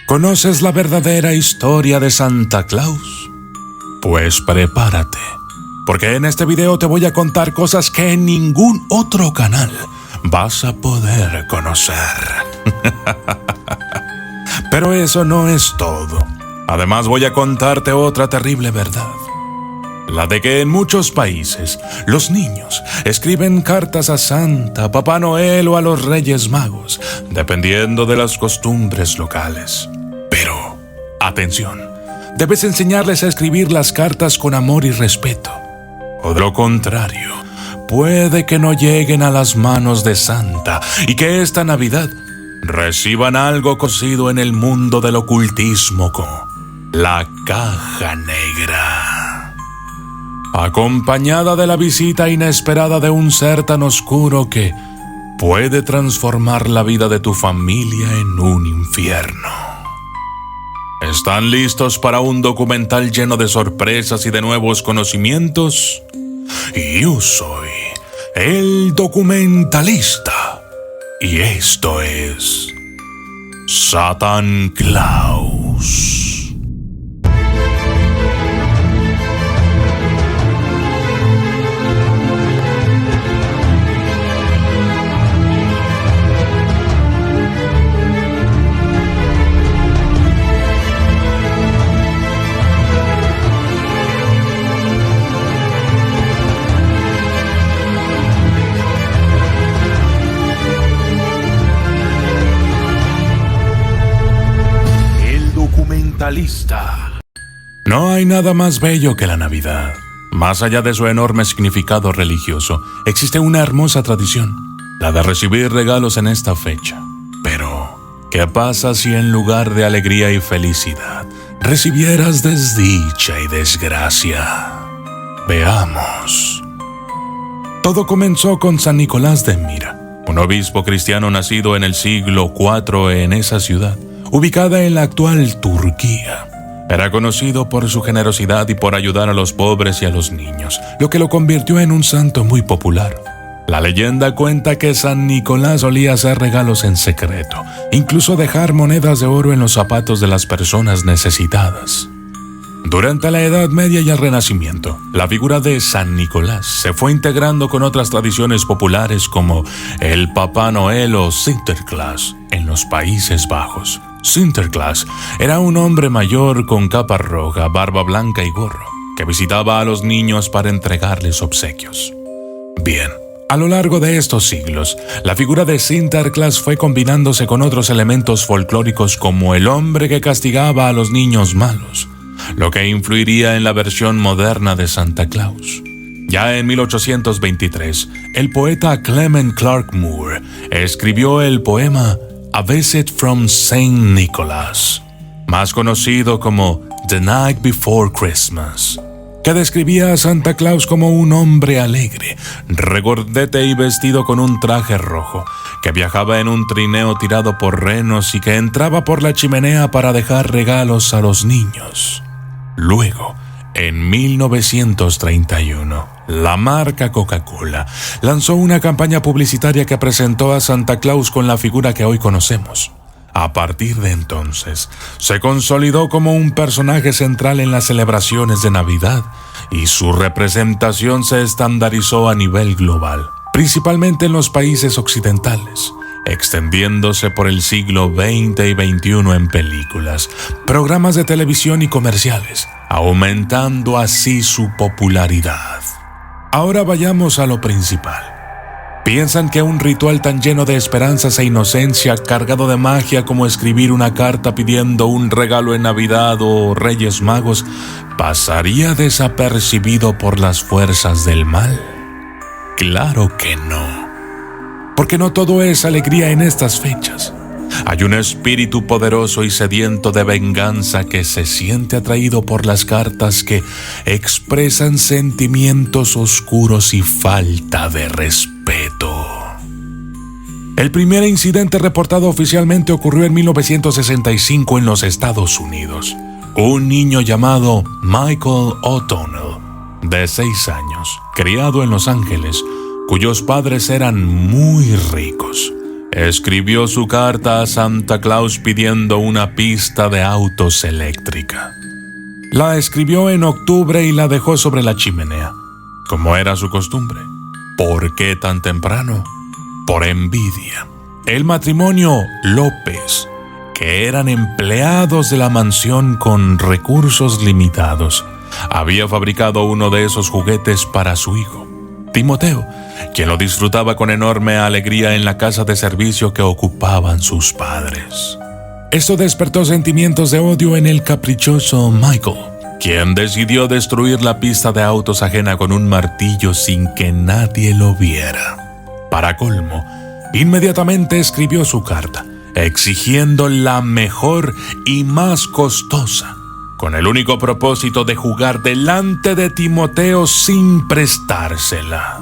¿Conoces la verdadera historia de Santa Claus? Pues prepárate, porque en este video te voy a contar cosas que en ningún otro canal vas a poder conocer. Pero eso no es todo. Además voy a contarte otra terrible verdad. La de que en muchos países los niños escriben cartas a Santa, Papá Noel o a los Reyes Magos, dependiendo de las costumbres locales. Pero, atención, debes enseñarles a escribir las cartas con amor y respeto. O de lo contrario, puede que no lleguen a las manos de Santa y que esta Navidad reciban algo cocido en el mundo del ocultismo como la caja negra, acompañada de la visita inesperada de un ser tan oscuro que puede transformar la vida de tu familia en un infierno. ¿Están listos para un documental lleno de sorpresas y de nuevos conocimientos? Yo soy el documentalista y esto es Santa Claus. No hay nada más bello que la Navidad. Más allá de su enorme significado religioso, existe una hermosa tradición, la de recibir regalos en esta fecha. Pero, ¿qué pasa si en lugar de alegría y felicidad, recibieras desdicha y desgracia? Veamos. Todo comenzó con San Nicolás de Myra, un obispo cristiano nacido en el siglo IV en esa ciudad, ubicada en la actual Turquía. Era conocido por su generosidad y por ayudar a los pobres y a los niños, lo que lo convirtió en un santo muy popular. La leyenda cuenta que San Nicolás solía hacer regalos en secreto, incluso dejar monedas de oro en los zapatos de las personas necesitadas. Durante la Edad Media y el Renacimiento, la figura de San Nicolás se fue integrando con otras tradiciones populares como el Papá Noel o Sinterklaas en los Países Bajos. Sinterklaas era un hombre mayor con capa roja, barba blanca y gorro, que visitaba a los niños para entregarles obsequios. Bien, a lo largo de estos siglos, la figura de Sinterklaas fue combinándose con otros elementos folclóricos como el hombre que castigaba a los niños malos, lo que influiría en la versión moderna de Santa Claus. Ya en 1823, el poeta Clement Clarke Moore escribió el poema A Visit from Saint Nicholas, más conocido como The Night Before Christmas, que describía a Santa Claus como un hombre alegre, regordete y vestido con un traje rojo, que viajaba en un trineo tirado por renos y que entraba por la chimenea para dejar regalos a los niños. Luego, en 1931, la marca Coca-Cola lanzó una campaña publicitaria que presentó a Santa Claus con la figura que hoy conocemos. A partir de entonces, se consolidó como un personaje central en las celebraciones de Navidad y su representación se estandarizó a nivel global, principalmente en los países occidentales, extendiéndose por el siglo XX y XXI en películas, programas de televisión y comerciales, aumentando así su popularidad. Ahora vayamos a lo principal. ¿Piensan que un ritual tan lleno de esperanzas e inocencia, cargado de magia como escribir una carta pidiendo un regalo en Navidad o Reyes Magos, pasaría desapercibido por las fuerzas del mal? Claro que no. Porque no todo es alegría en estas fechas. Hay un espíritu poderoso y sediento de venganza que se siente atraído por las cartas que expresan sentimientos oscuros y falta de respeto. El primer incidente reportado oficialmente ocurrió en 1965 en los Estados Unidos. Un niño llamado Michael O'Donnell, de 6 años, criado en Los Ángeles, cuyos padres eran muy ricos, escribió su carta a Santa Claus pidiendo una pista de autos eléctrica. La escribió en octubre y la dejó sobre la chimenea, como era su costumbre. ¿Por qué tan temprano? Por envidia. El matrimonio López, que eran empleados de la mansión con recursos limitados, había fabricado uno de esos juguetes para su hijo, Timoteo, quien lo disfrutaba con enorme alegría en la casa de servicio que ocupaban sus padres. Esto despertó sentimientos de odio en el caprichoso Michael, quien decidió destruir la pista de autos ajena con un martillo sin que nadie lo viera. Para colmo, inmediatamente escribió su carta, exigiendo la mejor y más costosa, con el único propósito de jugar delante de Timoteo sin prestársela.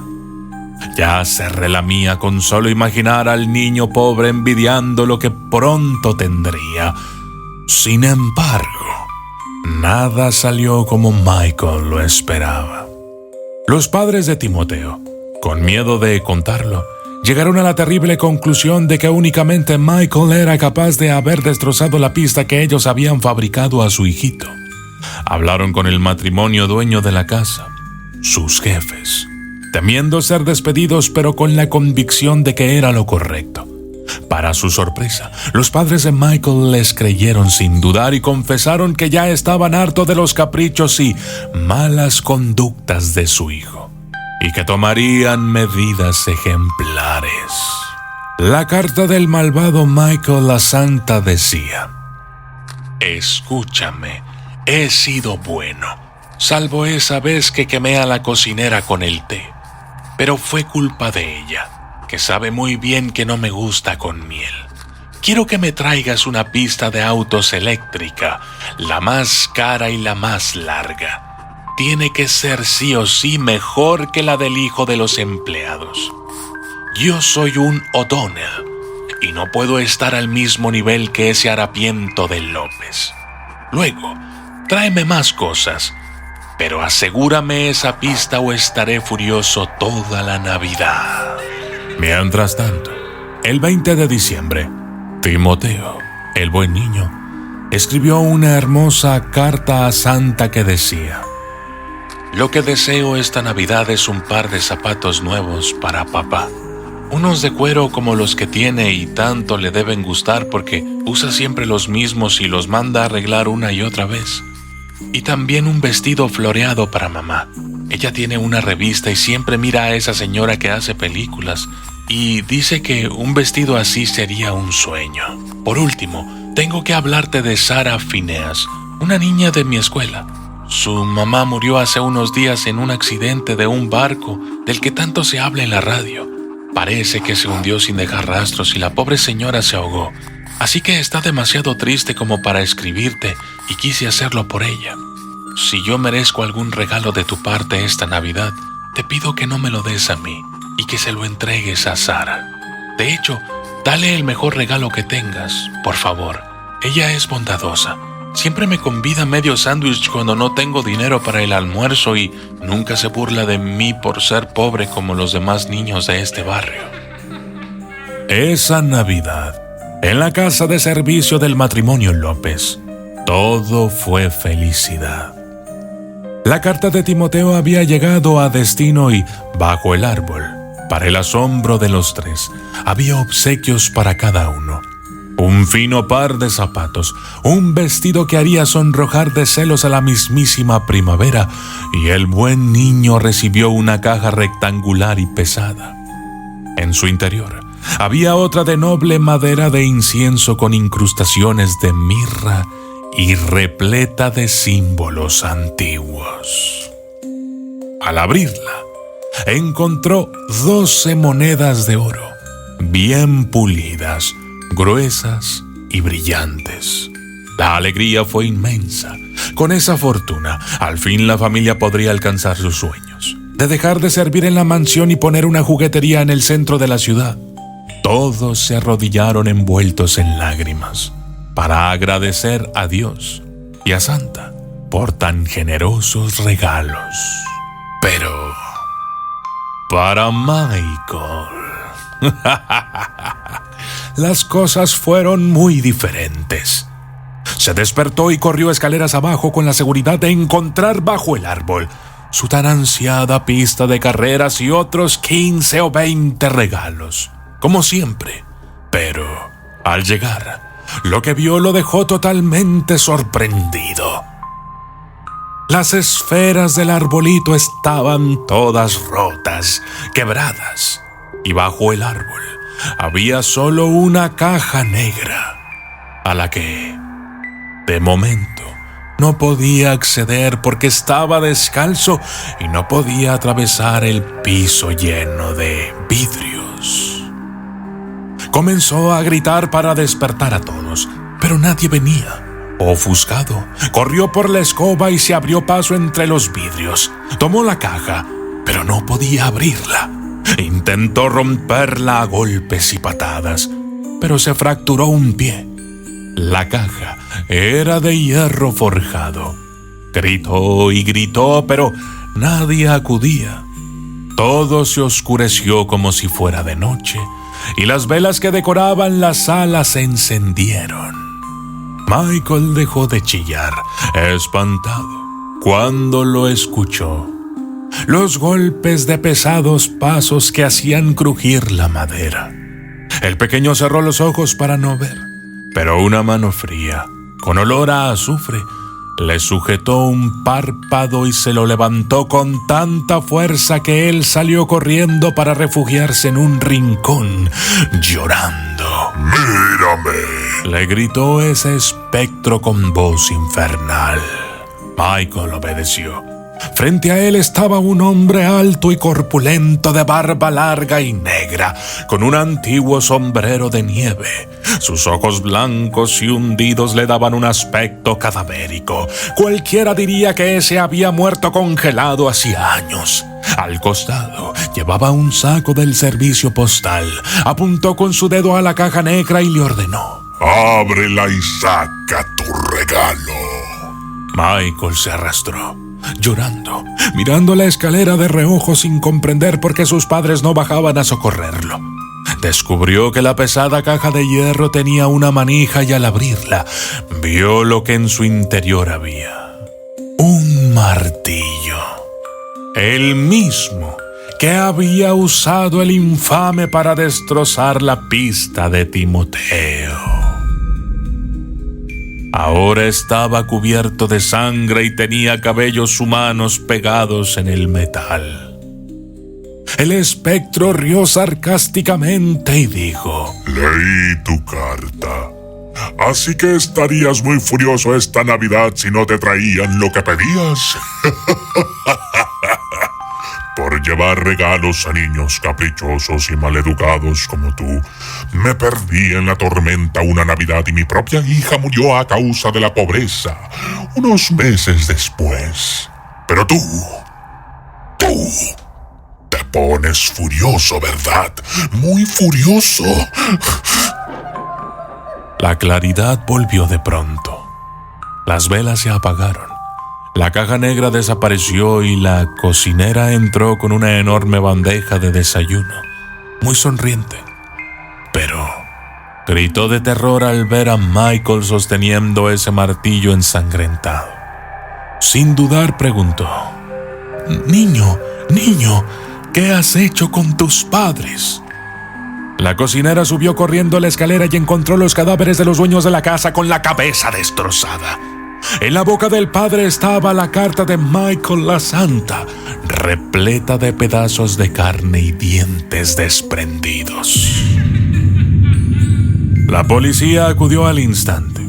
Ya se relamía con solo imaginar al niño pobre envidiando lo que pronto tendría. Sin embargo, nada salió como Michael lo esperaba. Los padres de Timoteo, con miedo de contarlo, llegaron a la terrible conclusión de que únicamente Michael era capaz de haber destrozado la pista que ellos habían fabricado a su hijito. Hablaron con el matrimonio dueño de la casa, sus jefes, temiendo ser despedidos pero con la convicción de que era lo correcto. Para su sorpresa, los padres de Michael les creyeron sin dudar y confesaron que ya estaban hartos de los caprichos y malas conductas de su hijo, y que tomarían medidas ejemplares. La carta del malvado Michael a Santa decía: «Escúchame, he sido bueno, salvo esa vez que quemé a la cocinera con el té, pero fue culpa de ella, que sabe muy bien que no me gusta con miel. Quiero que me traigas una pista de autos eléctrica, la más cara y la más larga. Tiene que ser sí o sí mejor que la del hijo de los empleados. Yo soy un O'Donnell y no puedo estar al mismo nivel que ese harapiento de López. Luego, tráeme más cosas, pero asegúrame esa pista o estaré furioso toda la Navidad». Mientras tanto, el 20 de diciembre, Timoteo, el buen niño, escribió una hermosa carta a Santa que decía: «Lo que deseo esta Navidad es un par de zapatos nuevos para papá. Unos de cuero como los que tiene y tanto le deben gustar porque usa siempre los mismos y los manda a arreglar una y otra vez. Y también un vestido floreado para mamá. Ella tiene una revista y siempre mira a esa señora que hace películas y dice que un vestido así sería un sueño. Por último, tengo que hablarte de Sarah Phineas, una niña de mi escuela. Su mamá murió hace unos días en un accidente de un barco del que tanto se habla en la radio. Parece que se hundió sin dejar rastros y la pobre señora se ahogó. Así que está demasiado triste como para escribirte y quise hacerlo por ella. Si yo merezco algún regalo de tu parte esta Navidad, te pido que no me lo des a mí y que se lo entregues a Sara. De hecho, dale el mejor regalo que tengas, por favor. Ella es bondadosa. Siempre me convida medio sándwich cuando no tengo dinero para el almuerzo y nunca se burla de mí por ser pobre como los demás niños de este barrio». Esa Navidad, en la casa de servicio del matrimonio López, todo fue felicidad. La carta de Timoteo había llegado a destino y, bajo el árbol, para el asombro de los tres, había obsequios para cada uno. Un fino par de zapatos, un vestido que haría sonrojar de celos a la mismísima primavera, y el buen niño recibió una caja rectangular y pesada. En su interior había otra de noble madera de incienso con incrustaciones de mirra y repleta de símbolos antiguos. Al abrirla, encontró 12 monedas de oro, bien pulidas, gruesas y brillantes. La alegría fue inmensa. Con esa fortuna, al fin la familia podría alcanzar sus sueños, de dejar de servir en la mansión y poner una juguetería en el centro de la ciudad. Todos se arrodillaron envueltos en lágrimas para agradecer a Dios y a Santa por tan generosos regalos. Pero para Michael las cosas fueron muy diferentes. Se despertó y corrió escaleras abajo con la seguridad de encontrar bajo el árbol su tan ansiada pista de carreras y otros 15 o 20 regalos, como siempre. Pero, al llegar, lo que vio lo dejó totalmente sorprendido. Las esferas del arbolito estaban todas rotas, quebradas, y bajo el árbol había solo una caja negra, a la que, de momento, no podía acceder porque estaba descalzo y no podía atravesar el piso lleno de vidrios. Comenzó a gritar para despertar a todos, pero nadie venía. Ofuscado, corrió por la escoba y se abrió paso entre los vidrios. Tomó la caja, pero no podía abrirla. Intentó romperla a golpes y patadas, pero se fracturó un pie. La caja era de hierro forjado. Gritó y gritó, pero nadie acudía. Todo se oscureció como si fuera de noche, y las velas que decoraban la sala se encendieron. Michael dejó de chillar, espantado, cuando lo escuchó. Los golpes de pesados pasos que hacían crujir la madera. El pequeño cerró los ojos para no ver, pero una mano fría, con olor a azufre, le sujetó un párpado y se lo levantó con tanta fuerza que él salió corriendo para refugiarse en un rincón, llorando. ¡Mírame!, le gritó ese espectro con voz infernal. Michael obedeció. Frente a él estaba un hombre alto y corpulento de barba larga y negra, con un antiguo sombrero de nieve. Sus ojos blancos y hundidos le daban un aspecto cadavérico. Cualquiera diría que ese había muerto congelado hacía años. Al costado llevaba un saco del servicio postal. Apuntó con su dedo a la caja negra y le ordenó: ¡ábrela y saca tu regalo! Michael se arrastró, llorando, mirando la escalera de reojo sin comprender por qué sus padres no bajaban a socorrerlo. Descubrió que la pesada caja de hierro tenía una manija y al abrirla, vio lo que en su interior había. Un martillo. El mismo que había usado el infame para destrozar la pista de Timoteo. Ahora estaba cubierto de sangre y tenía cabellos humanos pegados en el metal. El espectro rió sarcásticamente y dijo: leí tu carta. Así que estarías muy furioso esta Navidad si no te traían lo que pedías. Por llevar regalos a niños caprichosos y maleducados como tú, me perdí en la tormenta una Navidad y mi propia hija murió a causa de la pobreza unos meses después. Pero tú te pones furioso, ¿verdad? Muy furioso. La claridad volvió de pronto. Las velas se apagaron. La caja negra desapareció y la cocinera entró con una enorme bandeja de desayuno, muy sonriente. Pero gritó de terror al ver a Michael sosteniendo ese martillo ensangrentado. Sin dudar preguntó: Niño, ¿qué has hecho con tus padres? La cocinera subió corriendo la escalera y encontró los cadáveres de los dueños de la casa con la cabeza destrozada. En la boca del padre estaba la carta de Michael la Santa, repleta de pedazos de carne y dientes desprendidos. La policía acudió al instante.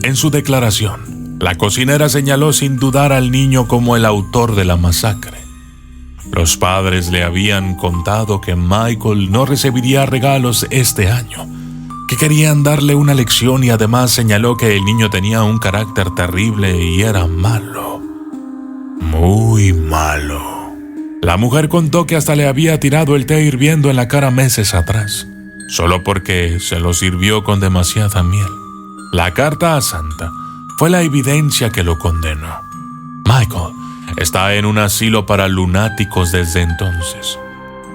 En su declaración, la cocinera señaló sin dudar al niño como el autor de la masacre. Los padres le habían contado que Michael no recibiría regalos este año, que querían darle una lección, y además señaló que el niño tenía un carácter terrible y era malo. Muy malo. La mujer contó que hasta le había tirado el té hirviendo en la cara meses atrás, solo porque se lo sirvió con demasiada miel. La carta a Santa fue la evidencia que lo condenó. Michael está en un asilo para lunáticos desde entonces.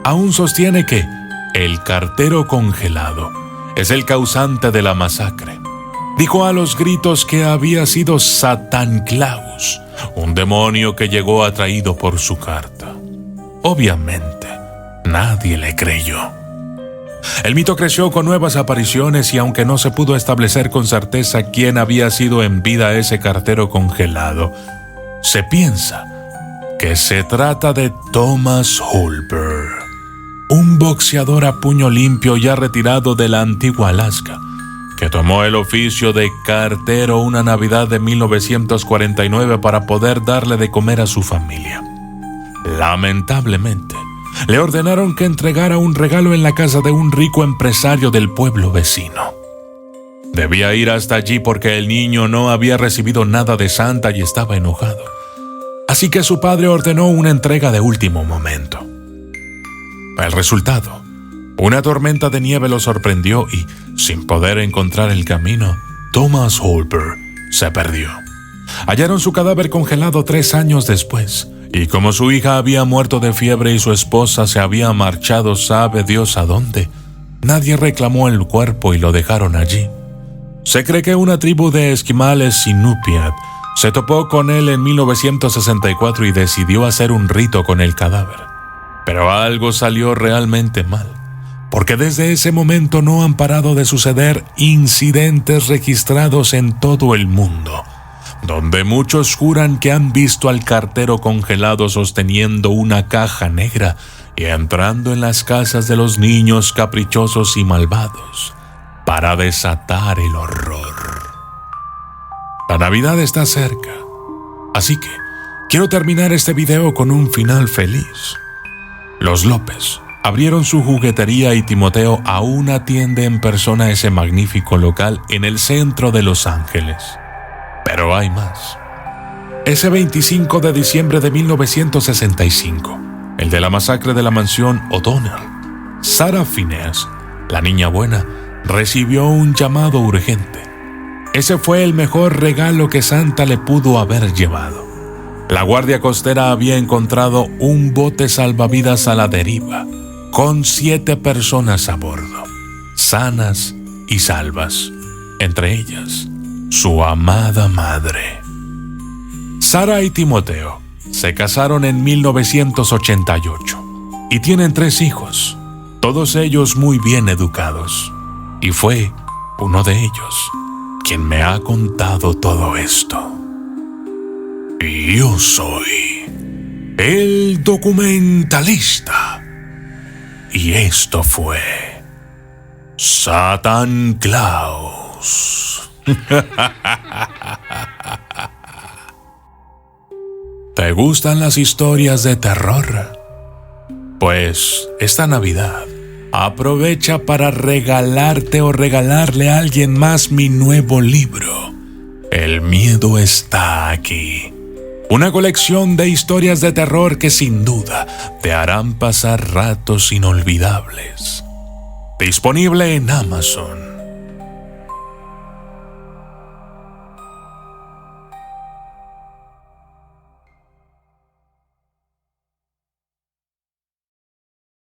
Aún sostiene que el cartero congelado es el causante de la masacre. Dijo a los gritos que había sido Satan Claus, un demonio que llegó atraído por su carta. Obviamente, nadie le creyó. El mito creció con nuevas apariciones y aunque no se pudo establecer con certeza quién había sido en vida ese cartero congelado, se piensa que se trata de Thomas Holberg, un boxeador a puño limpio ya retirado de la antigua Alaska, que tomó el oficio de cartero una Navidad de 1949 para poder darle de comer a su familia. Lamentablemente, le ordenaron que entregara un regalo en la casa de un rico empresario del pueblo vecino. Debía ir hasta allí porque el niño no había recibido nada de Santa y estaba enojado. Así que su padre ordenó una entrega de último momento. El resultado, una tormenta de nieve lo sorprendió y, sin poder encontrar el camino, Thomas Holberg se perdió. Hallaron su cadáver congelado 3 años después, y como su hija había muerto de fiebre y su esposa se había marchado sabe Dios a dónde, nadie reclamó el cuerpo y lo dejaron allí. Se cree que una tribu de esquimales Inupiat se topó con él en 1964 y decidió hacer un rito con el cadáver. Pero algo salió realmente mal, porque desde ese momento no han parado de suceder incidentes registrados en todo el mundo, donde muchos juran que han visto al cartero congelado sosteniendo una caja negra y entrando en las casas de los niños caprichosos y malvados para desatar el horror. La Navidad está cerca, así que quiero terminar este video con un final feliz. Los López abrieron su juguetería y Timoteo aún atiende en persona a ese magnífico local en el centro de Los Ángeles. Pero hay más. Ese 25 de diciembre de 1965, el de la masacre de la mansión O'Donnell, Sarah Phineas, la niña buena, recibió un llamado urgente. Ese fue el mejor regalo que Santa le pudo haber llevado. La Guardia Costera había encontrado un bote salvavidas a la deriva, con 7 personas a bordo, sanas y salvas, entre ellas su amada madre. Sara y Timoteo se casaron en 1988 y tienen 3 hijos, todos ellos muy bien educados. Y fue uno de ellos quien me ha contado todo esto. Y yo soy el documentalista. Y esto fue Satan Claus. ¿Te gustan las historias de terror? Pues esta Navidad aprovecha para regalarte o regalarle a alguien más mi nuevo libro. El miedo está aquí. Una colección de historias de terror que sin duda te harán pasar ratos inolvidables. Disponible en Amazon.